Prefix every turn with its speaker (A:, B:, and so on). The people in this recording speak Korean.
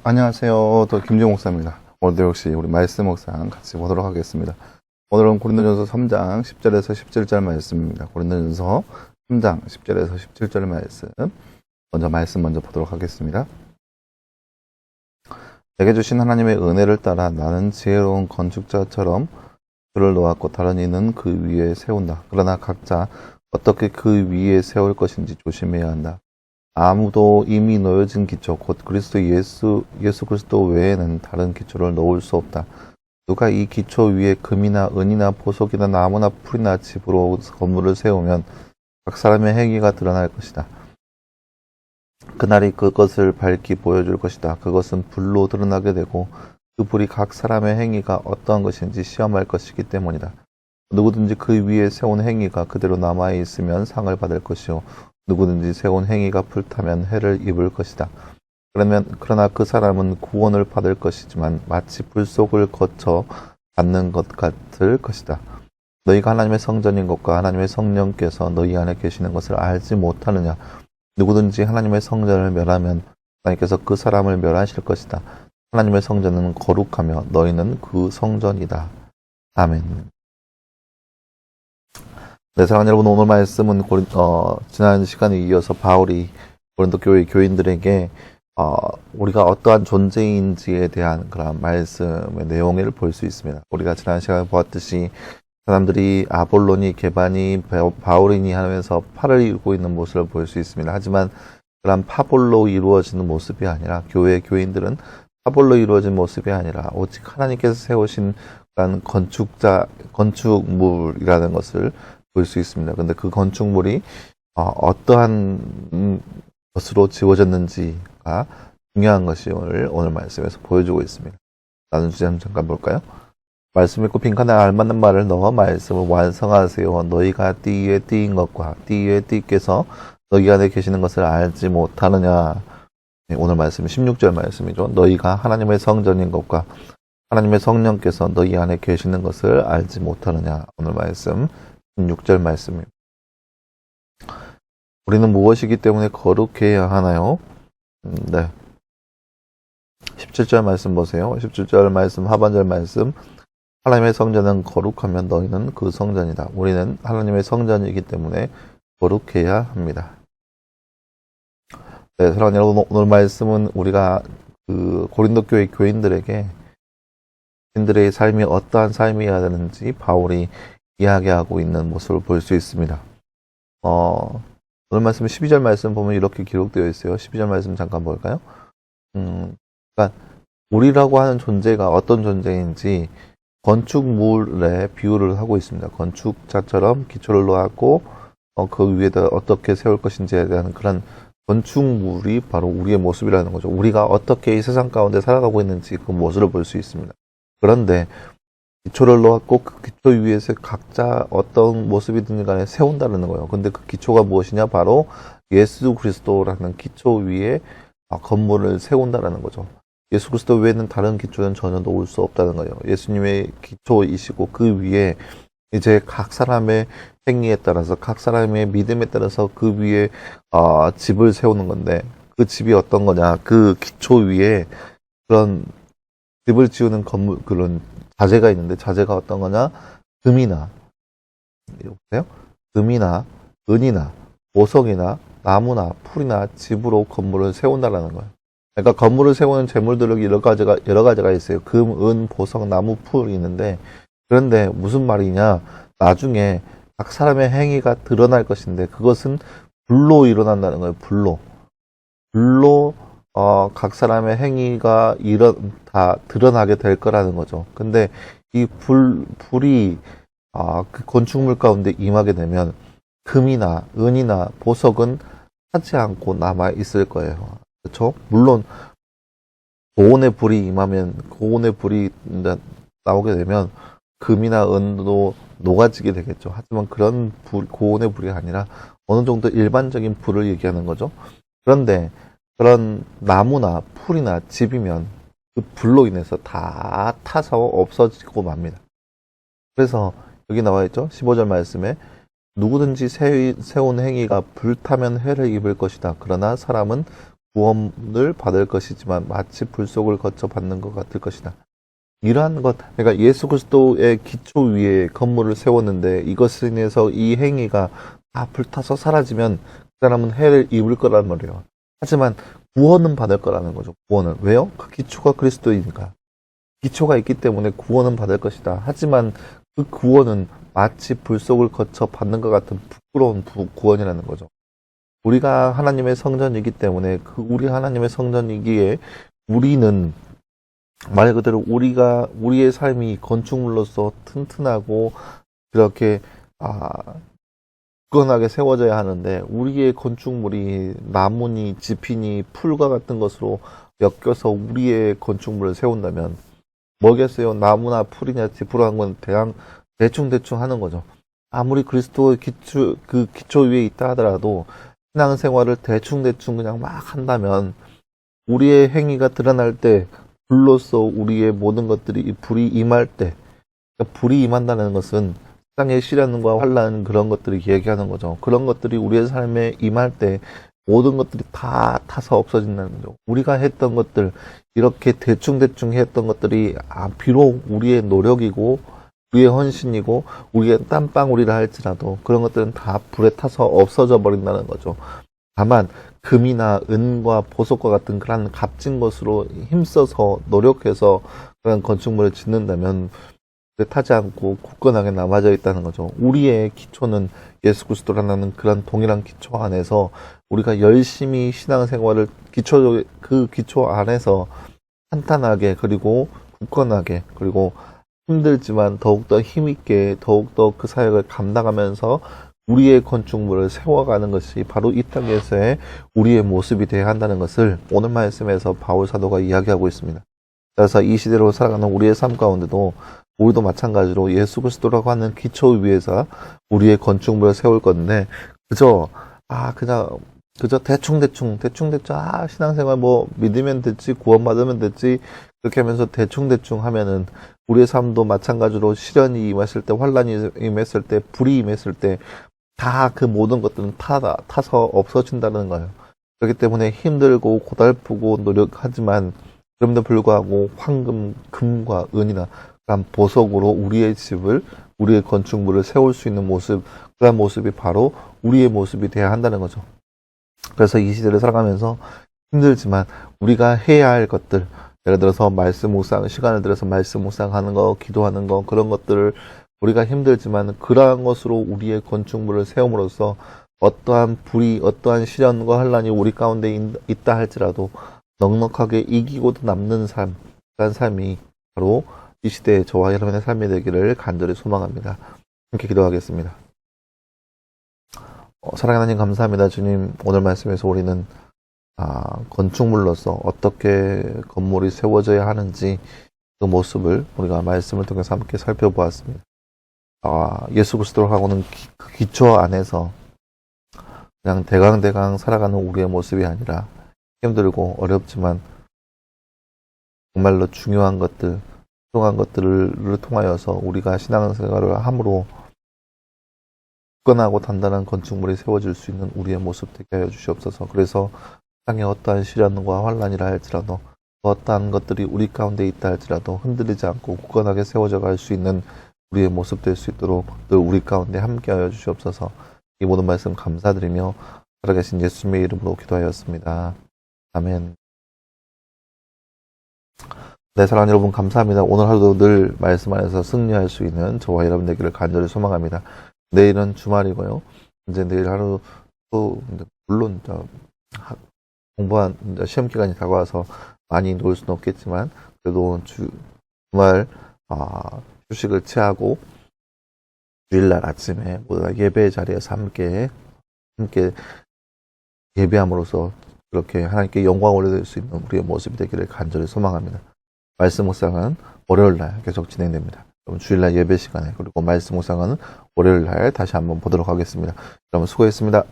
A: 안녕하세요. 또 김지용 목사입니다. 오늘도 역시 우리 말씀 묵상 같이 보도록 하겠습니다. 오늘은 고린도전서 3장 10절에서 17절 말씀입니다. 고린도전서 3장 10절에서 17절 말씀. 먼저 보도록 하겠습니다. 내게 주신 하나님의 은혜를 따라 나는 지혜로운 건축자처럼 줄을 놓았고 다른 이는 그 위에 세운다. 그러나 각자 어떻게 그 위에 세울 것인지 조심해야 한다. 아무도 이미 놓여진 기초, 곧 그리스도 예수 그리스도 외에는 다른 기초를 놓을 수 없다. 누가 이 기초 위에 금이나 은이나 보석이나 나무나 풀이나 집으로 건물을 세우면 각 사람의 행위가 드러날 것이다. 그날이 그것을 밝히 보여줄 것이다. 그것은 불로 드러나게 되고 그 불이 각 사람의 행위가 어떠한 것인지 시험할 것이기 때문이다. 누구든지 그 위에 세운 행위가 그대로 남아있으면 상을 받을 것이요 누구든지 세운 행위가 불타면 해를 입을 것이다. 그러나 그 사람은 구원을 받을 것이지만 마치 불 속을 거쳐 받는 것 같을 것이다. 너희가 하나님의 성전인 것과 하나님의 성령께서 너희 안에 계시는 것을 알지 못하느냐. 누구든지 하나님의 성전을 멸하면 하나님께서 그 사람을 멸하실 것이다. 하나님의 성전은 거룩하며 너희는 그 성전이다. 아멘. 네, 사랑하는 여러분, 오늘 말씀은 지난 시간에 이어서 바울이 고린도 교회 교인들에게 우리가 어떠한 존재인지에 대한 그런 말씀의 내용을 볼 수 있습니다. 우리가 지난 시간에 보았듯이 사람들이 아볼로니, 게바니, 바울이니 하면서 팔을 이루고 있는 모습을 볼 수 있습니다. 하지만 그런 파볼로 이루어지는 모습이 아니라 교회 교인들은 파볼로 이루어진 모습이 아니라 오직 하나님께서 세우신 그런 건축물이라는 것을 볼 수 있습니다. 근데 그 건축물이 어떠한 것으로 지어졌는지가 중요한 것이 오늘 말씀에서 보여주고 있습니다. 나눈 주제 한번 잠깐 볼까요? 말씀 읽고 빈칸에 알맞는 말을 넣어 말씀을 완성하세요. 너희가 띠 위에 띠인 것과 띠 위에 띠께서 너희 안에 계시는 것을 알지 못하느냐. 네, 오늘 말씀 16절 말씀이죠. 너희가 하나님의 성전인 것과 하나님의 성령께서 너희 안에 계시는 것을 알지 못하느냐. 오늘 말씀 16절 말씀입니다. 우리는 무엇이기 때문에 거룩해야 하나요? 네. 17절 말씀 보세요. 17절 말씀, 하반절 말씀. 하나님의 성전은 거룩하면 너희는 그 성전이다. 우리는 하나님의 성전이기 때문에 거룩해야 합니다. 네, 사랑하는 여러분, 오늘 말씀은 우리가 고린도 교회 교인들에게 자신들의 삶이 어떠한 삶이어야 되는지 바울이 이야기하고 있는 모습을 볼 수 있습니다. 오늘 말씀 12절 말씀 보면 이렇게 기록되어 있어요. 12절 말씀 잠깐 볼까요? 그러니까 우리라고 하는 존재가 어떤 존재인지 건축물에 비유를 하고 있습니다. 건축자처럼 기초를 놓았고 그 위에다 어떻게 세울 것인지에 대한 그런 건축물이 바로 우리의 모습이라는 거죠. 우리가 어떻게 이 세상 가운데 살아가고 있는지 그 모습을 볼 수 있습니다. 그런데 기초를 놓았고 그 기초 위에서 각자 어떤 모습이든 간에 세운다는 거예요. 근데 그 기초가 무엇이냐? 바로 예수 그리스도라는 기초 위에 건물을 세운다라는 거죠. 예수 그리스도 외에는 다른 기초는 전혀 놓을 수 없다는 거예요. 예수님의 기초이시고 그 위에 이제 각 사람의 행위에 따라서 각 사람의 믿음에 따라서 그 위에 집을 세우는 건데 그 집이 어떤 거냐? 그 기초 위에 그런 집을 지우는 건물 그런 자재가 있는데 자재가 어떤 거냐? 금이나 은이나 보석이나 나무나 풀이나 집으로 건물을 세운다라는 거예요. 그러니까 건물을 세우는 재물들이 여러 가지가 있어요. 금, 은, 보석, 나무, 풀이 있는데 그런데 무슨 말이냐? 나중에 각 사람의 행위가 드러날 것인데 그것은 불로 일어난다는 거예요. 불로 각 사람의 행위가 다 드러나게 될 거라는 거죠. 근데 이 불이 그 건축물 가운데 임하게 되면 금이나 은이나 보석은 하지 않고 남아 있을 거예요. 그렇죠? 물론 고온의 불이 임하면 고온의 불이 나오게 되면 금이나 은도 녹아지게 되겠죠. 하지만 그런 고온의 불이 아니라 어느 정도 일반적인 불을 얘기하는 거죠. 그런데 그런 나무나 풀이나 집이면 그 불로 인해서 다 타서 없어지고 맙니다. 그래서 여기 나와 있죠. 15절 말씀에 누구든지 세운 행위가 불타면 해를 입을 것이다. 그러나 사람은 구원을 받을 것이지만 마치 불속을 거쳐 받는 것 같을 것이다. 이러한 것, 그러니까 예수 그리스도의 기초 위에 건물을 세웠는데 이것에 인해서 이 행위가 다 불타서 사라지면 그 사람은 해를 입을 거란 말이에요. 하지만 구원은 받을 거라는 거죠. 구원을. 왜요? 그 기초가 그리스도이니까. 기초가 있기 때문에 구원은 받을 것이다. 하지만 그 구원은 마치 불속을 거쳐 받는 것 같은 부끄러운 구원이라는 거죠. 우리가 하나님의 성전이기 때문에 그 우리 하나님의 성전이기에 우리는 말 그대로 우리의 삶이 건축물로서 튼튼하고 그렇게 굳건하게 세워져야 하는데 우리의 건축물이 나무니 지피니 풀과 같은 것으로 엮여서 우리의 건축물을 세운다면 뭐겠어요? 나무나 풀이냐 지푸라는 건 대충 하는 거죠. 아무리 그리스도의 기초 위에 있다 하더라도 신앙생활을 대충 그냥 막 한다면 우리의 행위가 드러날 때 불로써 우리의 모든 것들이 불이 임할 때 그러니까 불이 임한다는 것은 세상의 시련과 환난 그런 것들을 얘기하는 거죠. 그런 것들이 우리의 삶에 임할 때 모든 것들이 다 타서 없어진다는 거죠. 우리가 했던 것들 이렇게 대충 했던 것들이 비록 우리의 노력이고 우리의 헌신이고 우리의 땀방울이라 할지라도 그런 것들은 다 불에 타서 없어져 버린다는 거죠. 다만 금이나 은과 보석과 같은 그런 값진 것으로 힘써서 노력해서 그런 건축물을 짓는다면 타지 않고 굳건하게 남아져 있다는 거죠. 우리의 기초는 예수 그리스도라는 그런 동일한 기초 안에서 우리가 열심히 신앙생활을 그 기초 안에서 탄탄하게 그리고 굳건하게 그리고 힘들지만 더욱더 힘있게 더욱더 그 사역을 감당하면서 우리의 건축물을 세워가는 것이 바로 이 땅에서의 우리의 모습이 되어야 한다는 것을 오늘 말씀에서 바울 사도가 이야기하고 있습니다. 그래서 이 시대로 살아가는 우리의 삶 가운데도 우리도 마찬가지로 예수 그리스도라고 하는 기초 위에서 우리의 건축물을 세울 건데 그저 대충 신앙생활 믿으면 됐지 구원받으면 됐지 그렇게 하면서 대충 하면은 우리의 삶도 마찬가지로 시련이 임했을 때 환난이 임했을 때 불이 임했을 때 다 그 모든 것들은 타서 없어진다는 거예요. 그렇기 때문에 힘들고 고달프고 노력하지만 그럼에도 불구하고 황금, 금과 은이나 그런 보석으로 우리의 집을 우리의 건축물을 세울 수 있는 모습 그런 모습이 바로 우리의 모습이 돼야 한다는 거죠. 그래서 이 시대를 살아가면서 힘들지만 우리가 해야 할 것들 예를 들어서 말씀 묵상 시간을 들여서 말씀 묵상하는 거 기도하는 거 그런 것들을 우리가 힘들지만 그러한 것으로 우리의 건축물을 세움으로써 어떠한 불이 어떠한 시련과 환난이 우리 가운데 있다 할지라도 넉넉하게 이기고도 남는 삶 그런 삶이 바로 이 시대의 저와 여러분의 삶이 되기를 간절히 소망합니다. 함께 기도하겠습니다. 사랑하는 하나님 감사합니다. 주님 오늘 말씀에서 우리는 건축물로서 어떻게 건물이 세워져야 하는지 그 모습을 우리가 말씀을 통해서 함께 살펴보았습니다. 예수 그리스도하고는 그 기초 안에서 그냥 대강 살아가는 우리의 모습이 아니라 힘들고 어렵지만 정말로 중요한 것들, 소중한 것들을 통하여서 우리가 신앙생활을 함으로 굳건하고 단단한 건축물이 세워질 수 있는 우리의 모습 되게 하여 주시옵소서. 그래서 세상에 어떠한 시련과 환난이라 할지라도 어떠한 것들이 우리 가운데 있다 할지라도 흔들리지 않고 굳건하게 세워져 갈 수 있는 우리의 모습 될 수 있도록 늘 우리 가운데 함께 하여 주시옵소서. 이 모든 말씀 감사드리며 살아계신 예수님의 이름으로 기도하였습니다. 아멘. 네, 사랑하는 여러분 감사합니다. 오늘 하루도 늘 말씀 안에서 승리할 수 있는 저와 여러분 되기를 간절히 소망합니다. 내일은 주말이고요. 이제 내일 하루 또 물론 공부한 시험 기간이 다가와서 많이 놀 수는 없겠지만 그래도 주말 휴식을 취하고 주일날 아침에 모두 예배 자리에서 함께 예배함으로써 그렇게 하나님께 영광을 올려드릴 수 있는 우리의 모습이 되기를 간절히 소망합니다. 말씀 묵상은 월요일날 계속 진행됩니다. 여러분 주일날 예배 시간에 그리고 말씀 묵상은 월요일날 다시 한번 보도록 하겠습니다. 여러분 수고했습니다.